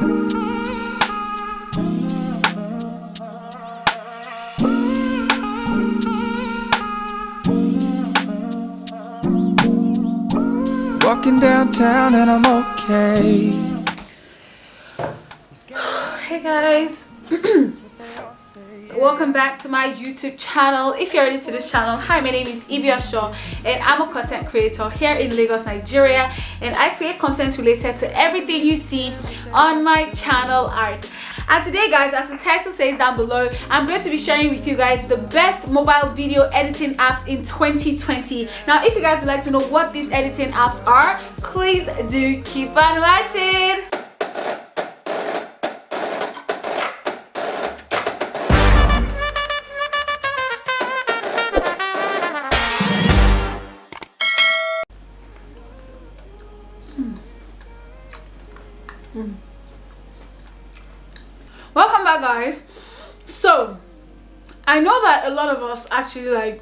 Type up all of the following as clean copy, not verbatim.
Walking downtown and I'm okay. Hey guys, welcome back to my YouTube channel. If you're new to this channel, hi, my name is Shaw and I'm a content creator here in Lagos, Nigeria, and I create content related to everything you see on my channel art. And today guys, as the title says down below, I'm going to be sharing with you guys the best mobile video editing apps in 2020. Now if you guys would like to know what these editing apps are, please do keep on watching. Welcome back guys. So I know that a lot of us actually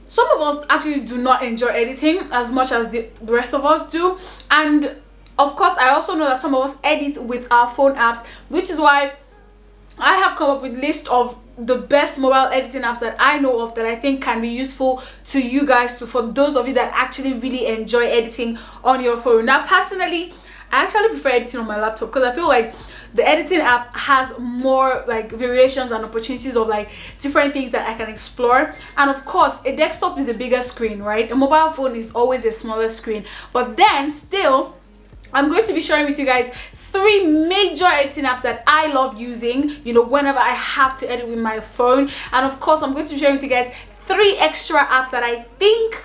some of us actually do not enjoy editing as much as the rest of us do, and of course I also know that some of us edit with our phone apps, which is why I have come up with a list of the best mobile editing apps that I know of that I think can be useful to you guys too, for those of you that actually really enjoy editing on your phone. Now personally, I actually prefer editing on my laptop because I feel like the editing app has more variations and opportunities of different things that I can explore. And of course a desktop is a bigger screen, right? A mobile phone is always a smaller screen, but then still I'm going to be sharing with you guys 3 major editing apps that I love using, whenever I have to edit with my phone. And of course I'm going to be sharing with you guys 3 extra apps that I think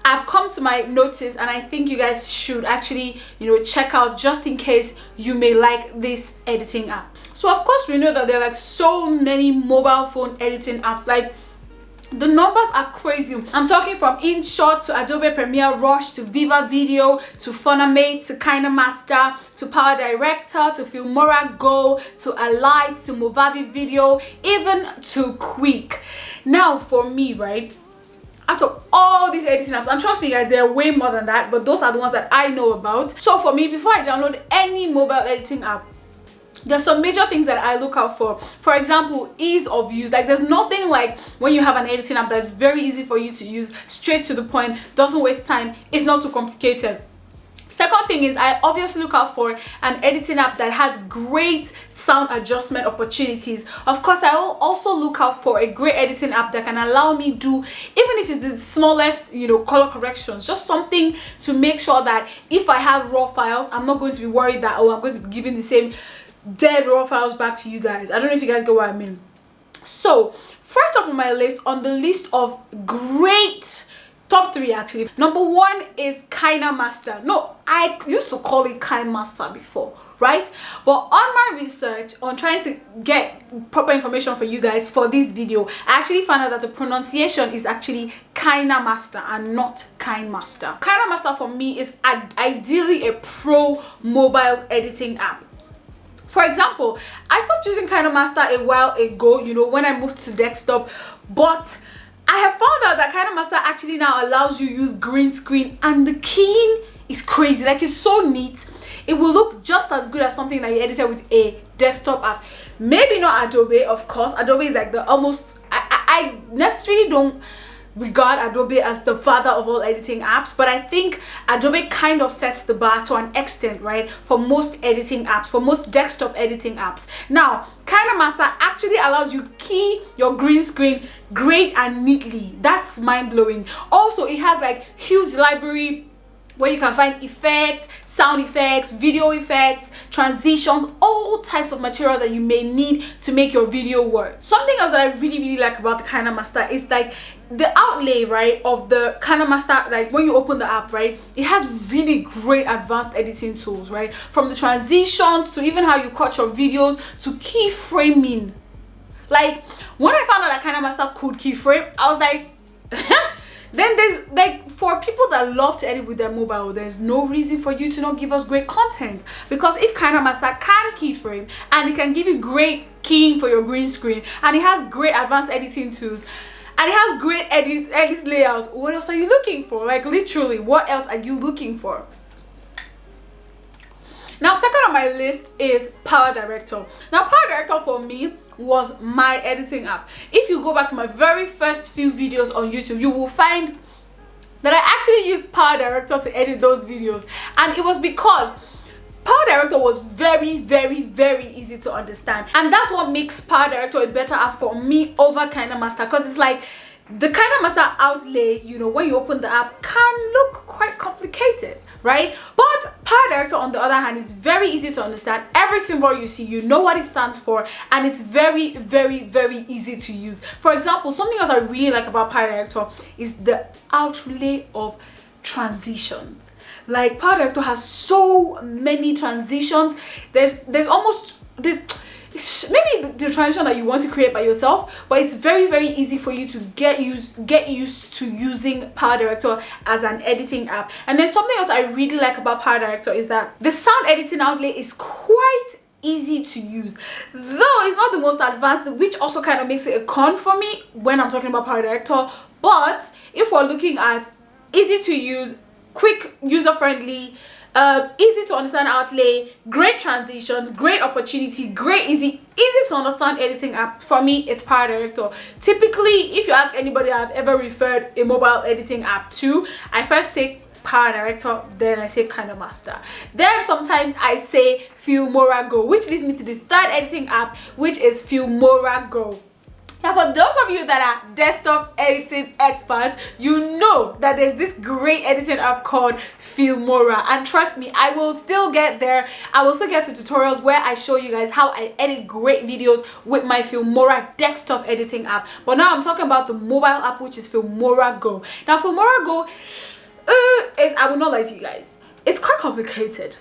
I've come to my notice and I think you guys should actually check out, just in case you may like this editing app. So of course we know that there are so many mobile phone editing apps. The numbers are crazy. I'm talking from InShot to Adobe Premiere Rush to Viva Video to Phonamate to KineMaster to Powerdirector to Filmora Go to Alight to Movavi Video, even to Quick. Now for me, right, out of all these editing apps, and trust me guys, there are way more than that, but those are the ones that I know about. So for me, before I download any mobile editing app, there's some major things that I look out for. For example, ease of use. There's nothing like when you have an editing app that's very easy for you to use, straight to the point, doesn't waste time, it's not too complicated. Second thing is, I obviously look out for an editing app that has great sound adjustment opportunities. Of course, I will also look out for a great editing app that can allow me do, even if it's the smallest, color corrections, just something to make sure that if I have raw files, I'm not going to be worried that, I'm going to be giving the same dead raw files back to you guys. I don't know if you guys get what I mean. So first up on my list, on the list of great top 3 actually, number 1 is KineMaster. No, I used to call it KineMaster before, right? But on my research, on trying to get proper information for you guys for this video, I actually found out that the pronunciation is actually KineMaster and not KineMaster. KineMaster for me is ideally a pro mobile editing app. For example, I stopped using KineMaster a while ago, when I moved to desktop, but I have found out that KineMaster actually now allows you to use green screen, and the keying is crazy. It's so neat. It will look just as good as something that you edited with a desktop app. Maybe not Adobe, of course. Adobe is the almost, I necessarily don't regard Adobe as the father of all editing apps, but I think Adobe kind of sets the bar to an extent, right, for most editing apps, for most desktop editing apps. Now KineMaster actually allows you key your green screen great and neatly. That's mind-blowing. Also, it has huge library where you can find effects, sound effects, video effects, transitions, all types of material that you may need to make your video work. Something else that I really like about the KineMaster is the outlay, right, of the KineMaster. When you open the app, right, it has really great advanced editing tools, right, from the transitions to even how you cut your videos to keyframing. When I found out that KineMaster could keyframe, I was like then there's for people that love to edit with their mobile, there's no reason for you to not give us great content, because if KineMaster can keyframe and it can give you great keying for your green screen, and it has great advanced editing tools, and it has great edit layouts, what else are you looking for? Literally, what else are you looking for? Now, second on my my list is Powerdirector. Now Powerdirector for me was my editing app. If you go back to my very first few videos on YouTube, you will find that I actually used Powerdirector to edit those videos, and it was because Powerdirector was very easy to understand, and that's what makes Powerdirector a better app for me over KineMaster, because it's like the KineMaster outlay, you know, when you open the app, can look quite complicated, right? But Powerdirector on the other hand is very easy to understand. Every symbol you see, you know what it stands for, and it's very easy to use. For example, something else I really like about Powerdirector is the outlay of transitions. Like Powerdirector has so many transitions. There's almost this, maybe the transition that you want to create by yourself, but it's very easy for you to get used to using Powerdirector as an editing app. And then something else I really like about Powerdirector is that the sound editing outlay is quite easy to use, though it's not the most advanced, which also kind of makes it a con for me when I'm talking about Powerdirector. But if we're looking at easy to use, quick, user-friendly, easy to understand outlay, great transitions, great opportunity, great easy to understand editing app, for me it's Powerdirector. Typically, if you ask anybody I've ever referred a mobile editing app to, I first say Powerdirector, then I say KineMaster, then sometimes I say Filmora Go, which leads me to the third editing app, which is Filmora Go. Now, for those of you that are desktop editing experts, you know that there's this great editing app called Filmora, and trust me, I will still get there. I will still get to tutorials where I show you guys how I edit great videos with my Filmora desktop editing app. But now I'm talking about the mobile app, which is Filmora Go. Now Filmora Go is, I will not lie to you guys, it's quite complicated.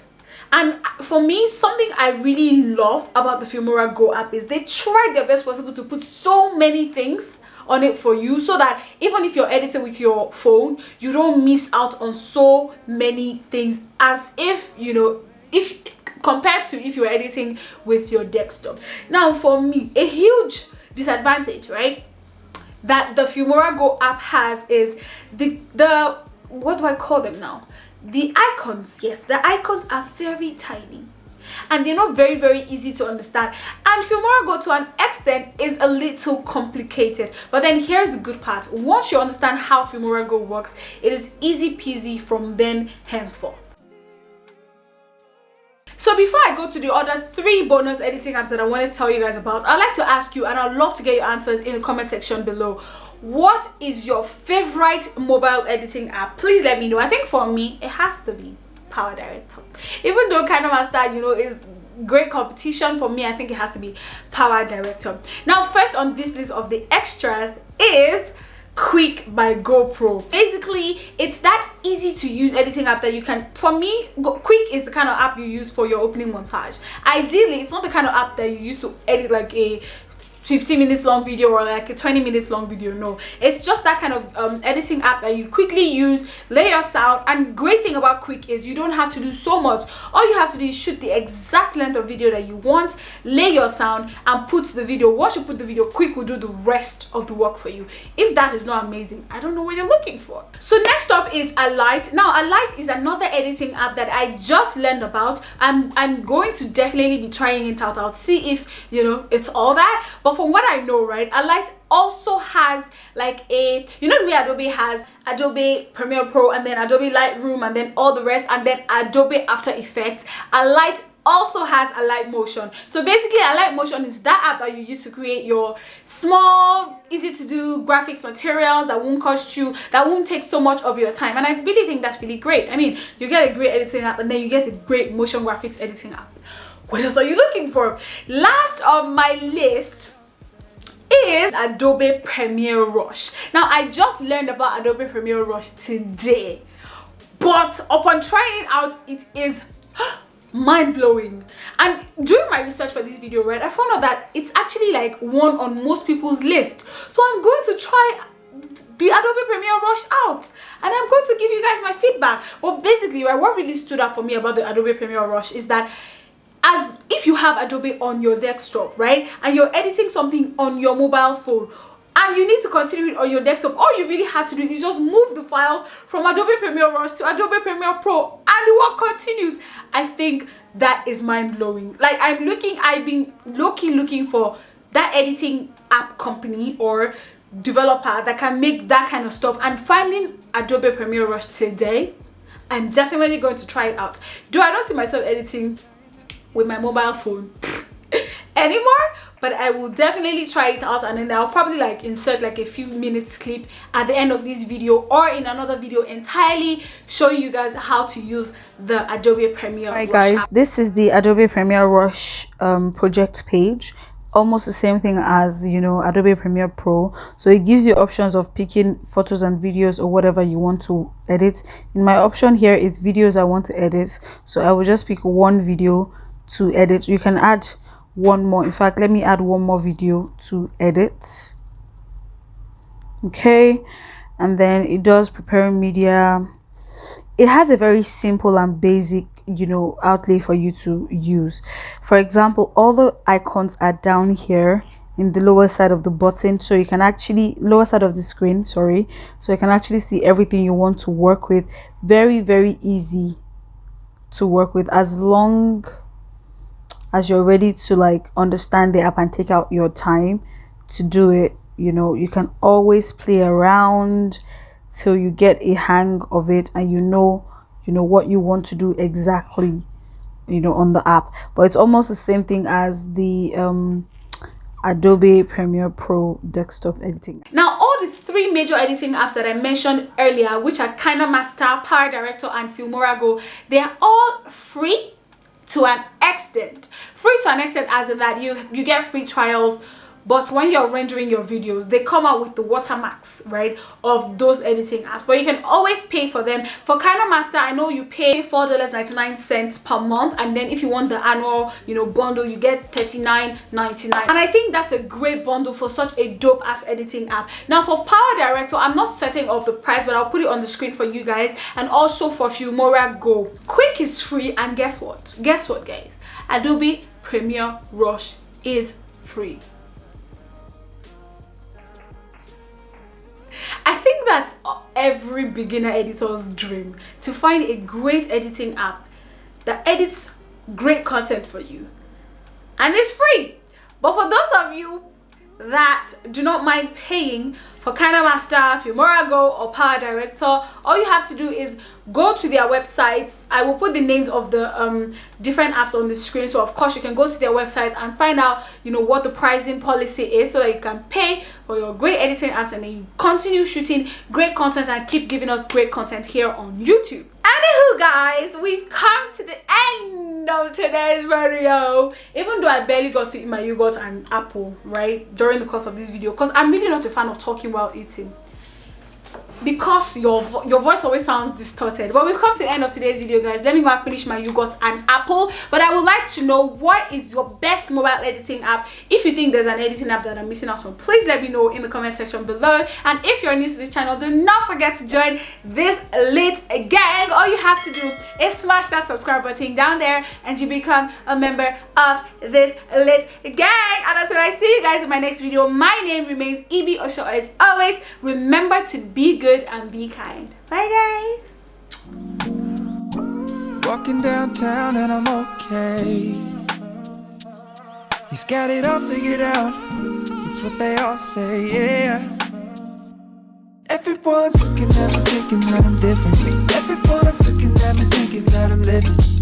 And for me, something I really love about the Filmora Go app is they tried their best possible to put so many things on it for you, so that even if you're editing with your phone, you don't miss out on so many things, as if, you know, if compared to if you're editing with your desktop. Now for me, a huge disadvantage, right, that the Filmora Go app has is the what do I call them now? The icons. Yes, the icons are very tiny and they're not very easy to understand, and Filmora Go to an extent is a little complicated. But then here's the good part: once you understand how Filmora Go works, it is easy peasy from then henceforth. So before I go to the other 3 bonus editing apps that I want to tell you guys about, I'd like to ask you, and I'd love to get your answers in the comment section below, what is your favorite mobile editing app? Please let me know. I think for me, it has to be Powerdirector. Even though KineMaster, you know, is great competition, for me, I think it has to be Powerdirector. Now, first on this list of the extras is Quick by Gopro. Basically, it's that easy to use editing app that you can, for me, Quick is the kind of app you use for your opening montage. Ideally, it's not the kind of app that you use to edit like a 15 minutes long video or like a 20 minutes long video. No, it's just that kind of editing app that you quickly use, lay your sound. And great thing about Quick is you don't have to do so much. All you have to do is shoot the exact length of video that you want, lay your sound, and put the video. Once you put the video, Quick will do the rest of the work for you. If that is not amazing, I don't know what you're looking for. So next up is Alight. Now Alight is another editing app that I just learned about. I'm going to definitely be trying it out. I'll see if, you know, it's all that. But from what I know, right, Alight also has like a, you know, the way Adobe has Adobe Premiere Pro and then Adobe Lightroom and then all the rest, and then Adobe After Effects, Alight also has Alight Motion. So basically, Alight Motion is that app that you use to create your small, easy to do graphics materials that won't cost you, that won't take so much of your time. And I really think that's really great. I mean, you get a great editing app and then you get a great motion graphics editing app. What else are you looking for? Last on my list is Adobe Premiere Rush. Now, I just learned about Adobe Premiere Rush today, but upon trying it out, it is mind-blowing. And during my research for this video, right, I found out that it's actually like one on most people's list. So I'm going to try the Adobe Premiere Rush out, and I'm going to give you guys my feedback. But basically, right, what really stood out for me about the Adobe Premiere Rush is that as if you have Adobe on your desktop, right, and you're editing something on your mobile phone, and you need to continue it on your desktop, all you really have to do is just move the files from Adobe Premiere Rush to Adobe Premiere Pro and the work continues. I think that is mind-blowing. Like, I've been looking for that editing app company or developer that can make that kind of stuff, and finding Adobe Premiere Rush today, I'm definitely going to try it out. Though I don't see myself editing with my mobile phone anymore, but I will definitely try it out, and then I'll probably like insert like a few minutes clip at the end of this video or in another video entirely showing you guys how to use the Adobe Premiere Rush. Hi guys, this is the Adobe Premiere Rush project page. Almost the same thing as, you know, Adobe Premiere Pro. So it gives you options of picking photos and videos or whatever you want to edit. In my option here is videos I want to edit, so I will just pick one video to edit. You can add one more. In fact, let me add one more video to edit. Okay, and then it does preparing media. It has a very simple and basic, you know, outlay for you to use. For example, all the icons are down here in the lower side of the button, so you can actually lower side of the screen, sorry, so you can actually see everything you want to work with. Very easy to work with, as long as you're ready to like understand the app and take out your time to do it. You know, you can always play around till you get a hang of it and you know what you want to do exactly, you know, on the app. But it's almost the same thing as the Adobe Premiere Pro desktop editing. Now, all the three major editing apps that I mentioned earlier, which are KineMaster, Powerdirector, and Filmora Go, they are all free to an extent. Free to an extent as in that you get free trials, but when you're rendering your videos, they come out with the watermarks, right, of those editing apps. But you can always pay for them. For KineMaster, I know you pay $4.99 per month, and then if you want the annual, you know, bundle, you get $39.99. And I think that's a great bundle for such a dope ass editing app. Now for Powerdirector, I'm not certain of the price, but I'll put it on the screen for you guys. And also for Filmora Go, Quick is free, and guess what? Guess what, guys? Adobe Premiere Rush is free. I think that's every beginner editor's dream, to find a great editing app that edits great content for you and it's free. But for those of you that do not mind paying for KineMaster, Filmora Go, or Powerdirector, all you have to do is go to their websites. I will put the names of the different apps on the screen, so of course you can go to their website and find out, you know, what the pricing policy is, so that you can pay for your great editing apps and then you continue shooting great content and keep giving us great content here on YouTube. Anywho guys, we've come to the end of today's video. Even though I barely got to eat my yogurt and apple, right, during the course of this video, because I'm really not a fan of talking while eating, because your voice always sounds distorted. But we've come to the end of today's video, guys. Let me go and finish my yogurt and apple. But I would like to know, what is your best mobile editing app? If you think there's an editing app that I'm missing out on, please let me know in the comment section below. And if you're new to this channel, do not forget to join this lit gang. All you have to do is smash that subscribe button down there and you become a member of this lit gang. And until I see you guys in my next video, my name remains Ibi Osho. As always, remember to be good and be kind. Bye guys. Walking downtown and I'm okay. He's got it all figured out. It's what they all say, yeah. Everyone's looking at me thinking that I'm different. Everyone's looking at me thinking that I'm living.